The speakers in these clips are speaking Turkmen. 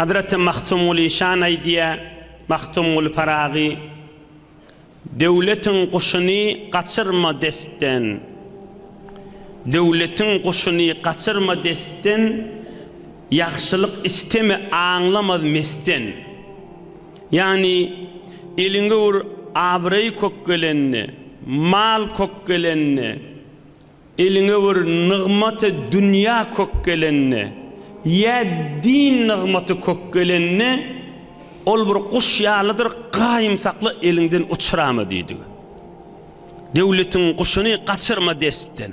Hazreti Mahtumul İşan aydiye Mahtumul Paragi devletin kuşunu kaçırma desten, devletin kuşunu kaçırma desten, yaxşılık isteme anlamaz mesten. Yani elinge vur abrayı kokgelenni, mal kokgelenni, elinge vur nığmatı dünya kokgelenni, ya din nığmatı kokgelenni, ol bir kuş yağlıdır, qaim saklı elinden uçurama deydi. Devletin kuşunu kaçırma desten.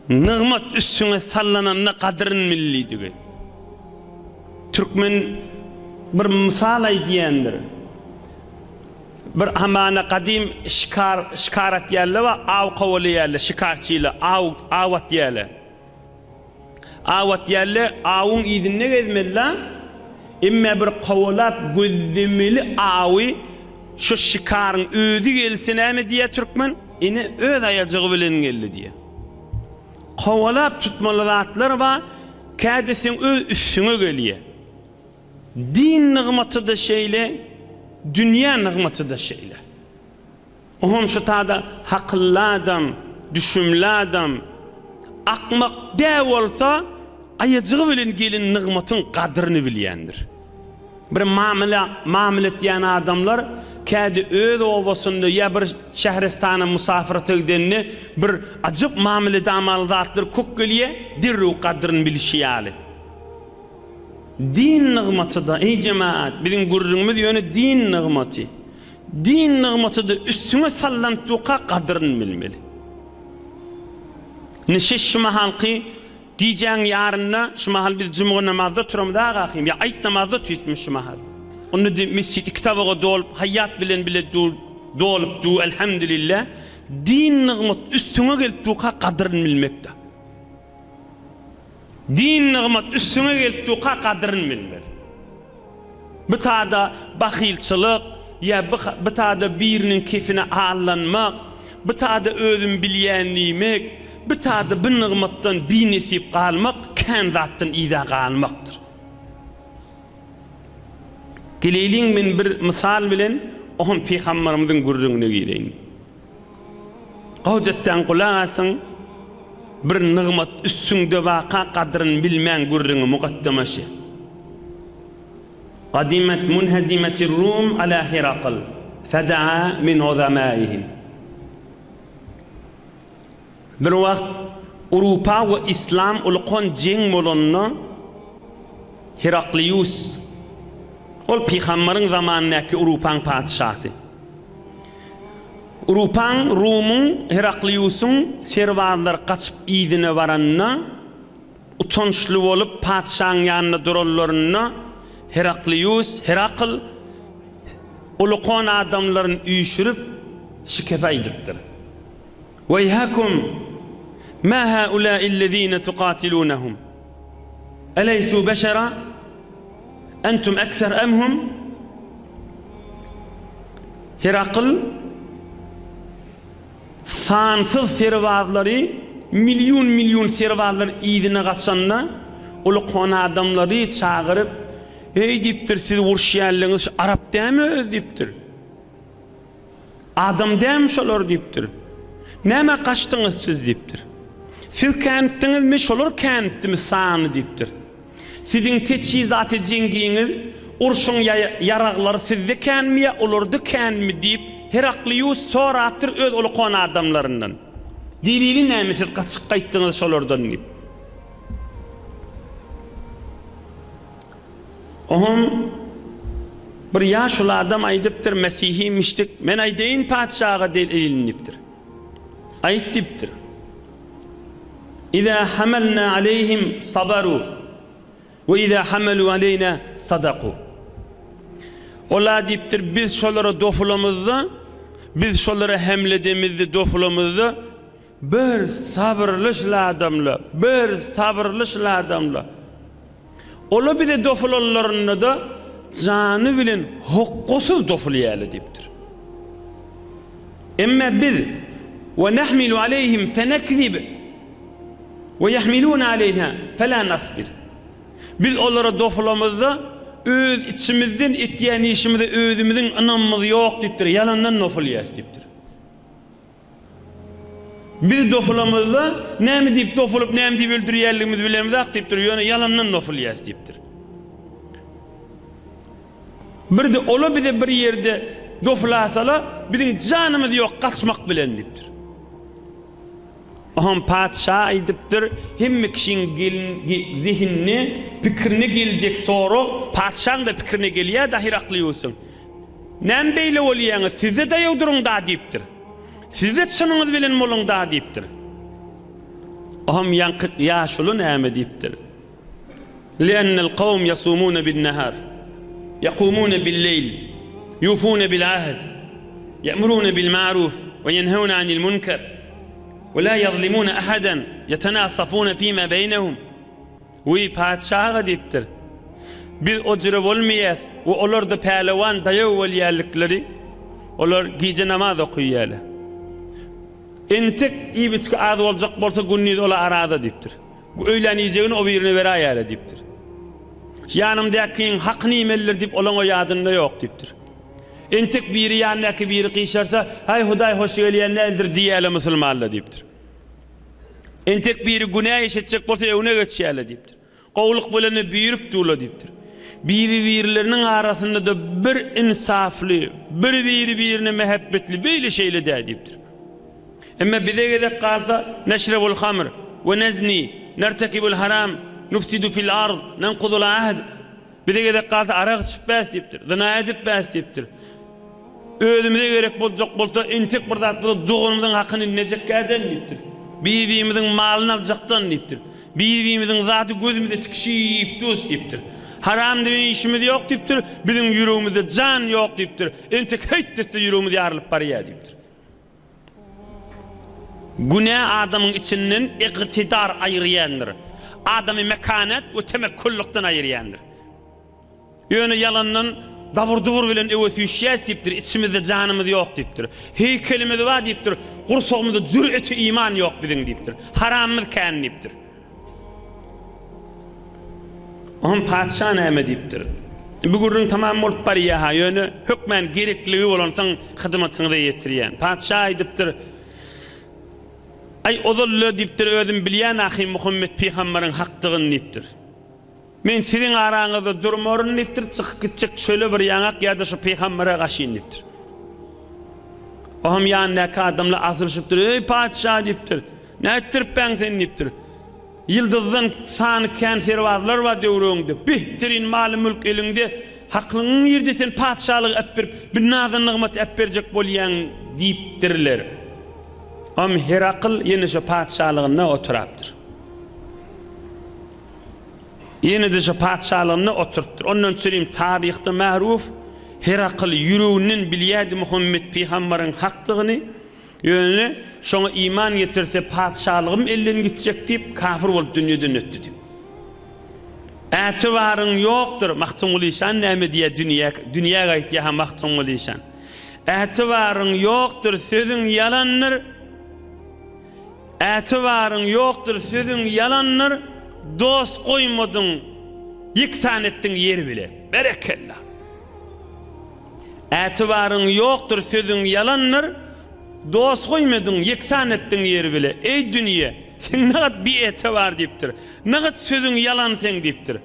Nığmat üstüne sallananına kadırın milliydi. Türkmen bir misal aydiyendir. Bir hamana kadim şikarat yerle ve av kavalı yerle, şikarçıyla, avat yerle. Avat yerle, avun idinne gezmedi. İmme bir kavalap gözlemeli avi şu şikarın ödü gelsine mi diye Türkmen, yine öd ayacığı bilen geldi diye. Kavalap tutmalı zatlar var, kâdesin üstüne geliyor. Din nığmatı da şeyle, dünya nığmatı da şeyle. Ohum şu tada hakıllı adam, düşümlü adam, akmak dev olsa, ayacığı bilen gelin nığmatın kadrini bilyendir. Bir mamulet yani adamlar, kâdi öz ovasında ya bir şehristana musafirata gidenini bir acıp mamulet amalı zatlar kok geliye, dirru kadrini bilişiyali. Din nığmatı da ey cemaat, bizim gurrumuz yönü din nığmatı. Din nığmatı da üstüne sallantıqa kadrini bilmeli. Neşeş şuma halkı diyeceğin yarına şu mahal biz cumhur namazda turum daha kalkayım. Ya ayet namazda tüytmüş şu mahal. Onu da mescid kitabı dolup, hayat bilen bile dolup, elhamdülillah. Din nığmat üstüne geldiği kadrini bilmekte. Din nığmat üstüne geldiği kadrini bilmeli. Bu tada bakilçılık, ya bu tada birinin keyfine ağırlanmak, bu tada özüm bilyenliğimek, bu tada bu nığmattan bir nesip kalmak, kendi zattan ida kalmaktır. Geleyliğin ben bir misal bilen, ohun peygamberimizin gurrunu gireyim. Qavcattan kulağasın, bir nığmat üstünde vaka kadrını bilmeyen gurrunu muqaddemeşi. Qadimet munhazimeti Rum ala Hirakl, feda'a min uzamaihim. Bir vaqt Avrupa ve İslam ulqon jeng bolonna Heraklius ol peygamberin zamanındaki Avrupa'nın padişahı. Avrupa'nın Rum'un Heraklius'un servarlar kaçıp idine varanına utançlı olup padişahın yanına durullarına Herakl ulqon adamların uyuşurup şikefe ediptir. Veyhakum ما هؤلاء الذين تقاتلونهم أليسوا بشرا أنتم أكثر أم هم Herakl sansız servarları milyon servarlar idine kaçanına ulqon adamları çağırıp ey deyiptir siz vurşiyerliğiniz Arap değil mi deyiptir adam değil mi şolar deyiptir neme kaçtınız siz deyiptir siz kenttiniz mi şolar kentti mi sağını deyiptir sizin teçhizatı cengiyiniz urşun yaraqları sizde ken mi ya olurdu ken mi deyip Heraklius sorattır öz ulqon adamlarından dilili neme siz kaçıp qayttınız şolardan deyip ohum bir yaşlı adam aydıptır Mesihiymiştik men aydeyin padişaha deliniptir aytdiptir İza hamalna aleyhim sabaru ve iza hamalu aleyna sadaku ola diptir biz şolara dofulamızda biz şolara hemledemizde dofulamızda bir sabırlı adamla ola bir de dofulallarına da canı bilen hukkusuz dofulayalı diptir emma biz ve nahmilu aleyhim fenekzib ve yahmiluna aleyna fela nasbir Biz olara dofulamızda öz içimizden etdiyen işimizi özümüzün inanmamız yok deyipdir. Yalandan noful yas deyipdir. Biz dofulamızda näme deyip dofulup näme deyip öldürýärligimizi bilemiz deyipdir. Ýöne yalandan noful yas deyipdir. Bir de ola bize bir yerde dofulasala bizim canımız yok kaçmak bilen deyipdir. Aham padşah aýdypdyr, hemme kişinin zihnini, pikirine gelecek soru, padşahın da pikirine gelýär, da Hirakly bolsun. Näme beýle bolýaňyz, sizde de ýewduruň da diýipdir. Sizde çynyňyz bilen boluň da diýipdir. Aham ýaşuly näme diýipdir? Li'annal qawm yasumuna bin-nahar, yaqumuna bil-leyl, yufuna bil-ahd, ya'muruna bil-ma'ruf ve yenhawna 'anil munkar. ولا يظلمون أحدا يتناصفون فيما بينهم padşaha deyipdir. Biz ojra bolmaýas we olarda pehlewan daýaw bolýarlykları olar gije namaz okuýarlar. Entek iýbiçki az boljak bolsa günniz olar arada deyipdir. Öýlenýjegini o birine berýärler deyipdir. Ýanymdakyň hak nimeler dip olan o ýadynda ýok deyipdir. Entek biri ýanyňky biri qyşarsa, hay Hudaý hoş gelýän nädir diýýärler musulmanlar deyipdir. Entek biri günah işetjek bolsa öňe geçýärler deyipdir. Gowluk bolany büýürüp durlar deyipdir. Biri-birileriniň arasynda da bir insafly, biri-birine mehabbetli beýle şeýle deyipdir. Emma bize gezek galsa neşrebul hamr we nezni, nertekibul haram, nufsidu fil ard, nanqudul ahd. Bize gezek galsa arak içip bäs deyipdir. Zina edip bäs deyipdir. Özümüze gerek boljak bolsa entek bir zat bolsa dogumyzyň hakyny nejek käden deyipdir. Birbirimiziň malyny aljakdan deyipdir. Birbirimiziň zaty gözümizde tikişip dost deyipdir. Haram diýen işimiz ýok deyipdir. Biziň ýüregimizde jan ýok deyipdir. Entek heyt dese ýüregimiz ýarylyp barýar deyipdir. Günah adamyň içinden iqtidar aýyrýandyr. Adamy mekanet we temekkullukdan aýyrýandyr. Ýöne yalandan davur bilen ewesýäs deyipdir, içimizde janymyz ýok deyipdir. Heykelimiz var deyipdir, gursagymyzda jüreti iman ýok biziň deyipdir. Haramymyz kän deyipdir. Aham padşah näme deyipdir? Bu gurrun tamam bolup barýar ha, ýöne hökmen gerekligi bolansaň hyzmatyňyza ýetirýän. Padşah aýdypdyr, ay ozolle deyipdir, özüm bilýän ahy Muhammed peýgamberiň hakdygyny deyipdir. Men sizin araňyzda durmaryn deyipdir, çykyp gitjek şöyle bir ýaňak ýa-da şu peýgambere gaşyn deyipdir. Aham ýanyňdaky adamlar asyrşypdyr, ey padşah deyipdir, näetdirip ben sen deyipdir. Ýyldyzdan sany kän serwazlar wa döwrüňde, behtirin mal mülk elinde, haklyň ýerde sen padşahlyk etdirip, bir nazan nygmat etberjek bolýan deyipdirler. Am Hirakl ýene şu padşahlygyna oturapdyr. Ýene de şu padşahlygyna oturupdyr. Ondan söýleyim, taryhda mahruf Hirakl ýüreginiň bilýärdi Muhammed peýgamberiň hakdygyny. Ýöne şoňa iman getirse padşahlygym elden gitjek diýip kafir bolup dünýeden ötdi diýip. Ätibaryň ýokdur, mahtumulýşan näme diýe dünýäge aýtýar ha mahtumulýşan. Ätibaryň ýokdur, sözüň ýalandyr. Ätibaryň ýokdur, sözüň ýalandyr. Dost goýmadyň, ýeksan etdiň ýeri bile. Berekellah. Ätibaryň ýokdur, sözüň ýalandyr. Dost goýmadyň, ýeksan etdiň ýeri bile. Ey dünýe, sen nägat bir etibar diýipdir. Nägat sözüň ýalan sen diýipdir.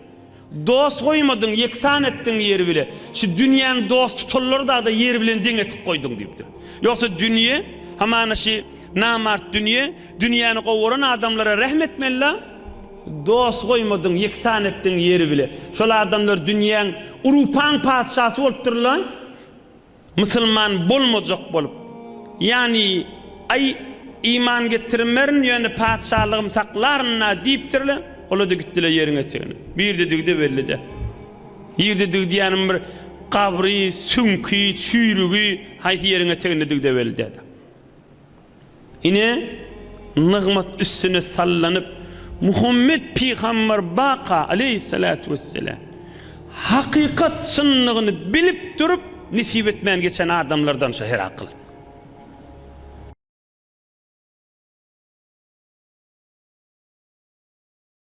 Dost goýmadyň, ýeksan etdiň ýeri bile. Şu dünýäň dost tutullarda da ýeri bilen deň etip goýdyň diýipdir. Ýoksa dünýe, hamana şu namart dünýäni gowuran adamlara rahmetmella. Dost goýmadyň, ýeksan etdiň ýeri bile. Şol adamlar dünýäň urupan padşasy bolupdyrlar. Musulman bolmajak bolup. Yani ay iman getirmerin ýöne padşahlygym saklarna diýipdirler. Ola da gitdiler ýeriňe tegini. Bir de dügde berlide. Ýerde dügde ýanym bir kabry, sünki, çüýrügi haýsy ýeriňe tegini dügde berlide. Ine nygmat üstüne sallanyp Muhammed peýgamber baqa aleyhissalatu vesselam hakykat çynlygyny bilip durup nisip etmän geçen adamlardan şu Hirakl.